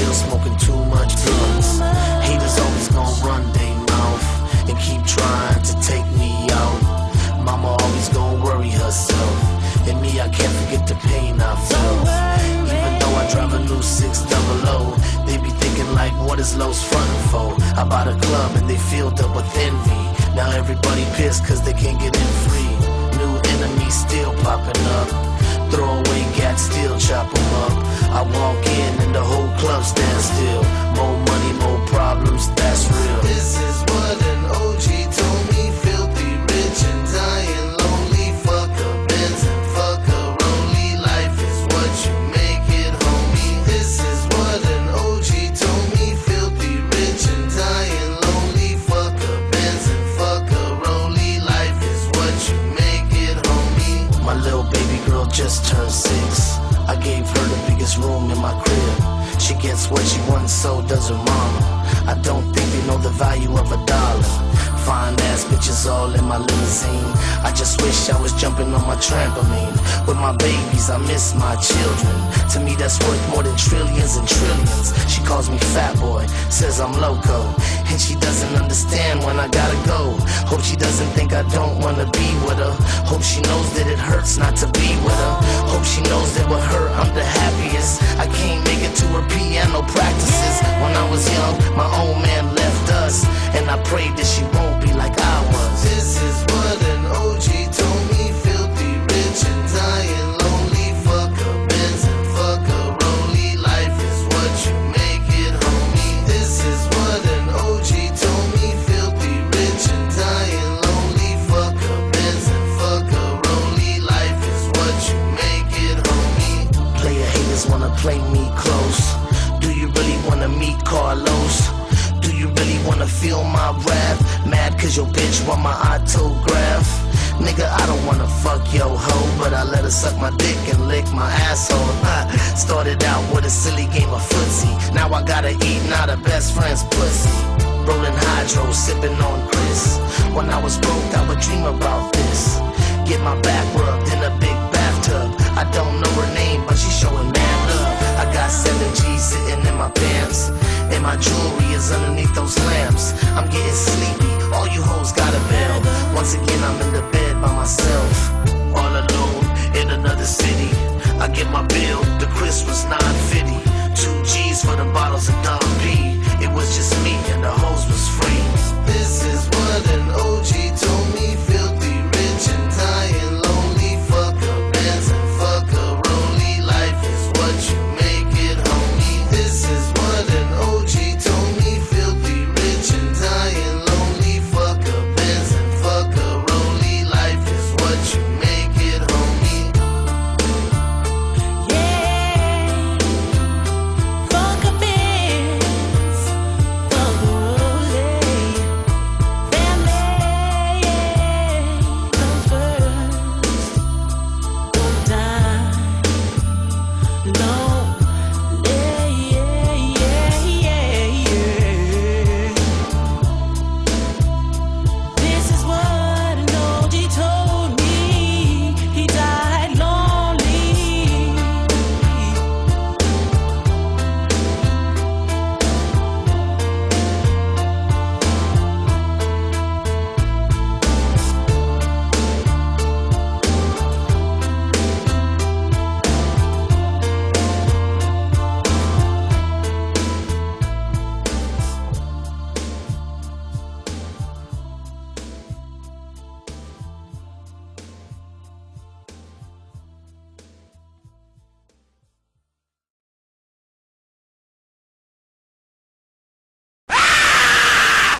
still smoking too much blunts. Haters always gonna run their mouth and keep trying to take me out. Mama always gonna worry herself, and me, I can't forget the pain I felt. Even though I drive a new 600, they be thinking like, what is Lowe's frontin' for? I bought a club and they filled up with envy. Now everybody pissed cause they can't get in free. New enemies still popping up. Throw away gats, still chop 'em up. I walk in and the whole club stands still. More money, more problems, that's real. This is what an OG told me. Filthy rich and dying lonely. Fuck a Benz and fuck a Rollie. Life is what you make it, homie. This is what an OG told me. Filthy rich and dying lonely. Fuck a Benz and fuck a Rollie. Life is what you make it, homie. My little baby girl just turned 6. I gave her the biggest room in my crib. She gets what she wants, so does her mama. I don't think they know the value of $1. Fine ass bitches all in my limousine. I just wish I was jumping on my trampoline. With my babies, I miss my children. To me, that's worth more than trillions and trillions. She calls me fat boy, says I'm loco, and she doesn't understand when I gotta go. Hope she doesn't think I don't wanna be with her. Hope she knows that it hurts not to be with her. Hope she knows that with her I'm the happiest. I can't make it to her piano practices. When I was young, my old man left us, and I prayed that she won't be like I was. This is what an OG told me. Filthy rich and dying lonely. Fuck a Benz and fuck a Rollie. Life is what you make it, homie. This is what an OG told me. Filthy rich and dying lonely. Fuck a Benz and fuck a Rollie. Life is what you make it, homie. Player haters wanna play me close. Do you really wanna meet Carlos? Do you really wanna feel my rap? Mad cause your bitch want my autograph? Nigga, I don't wanna fuck your hoe, but I let her suck my dick and lick my asshole. Started out with a silly game of footsie. Now I gotta eat now the best friend's pussy. Rolling hydro, sipping on Chris. When I was broke, I would dream about this. Get my back rubbed in a big bathtub. I don't know her name, but she's showing mad love. I got 7 G's sitting in my pants, and my jewelry is underneath those lamps. I'm getting sleepy, all you hoes got a bell. Once again, I'm in the bed by myself, all alone in another city. I get my bill, the Chris was $9.50.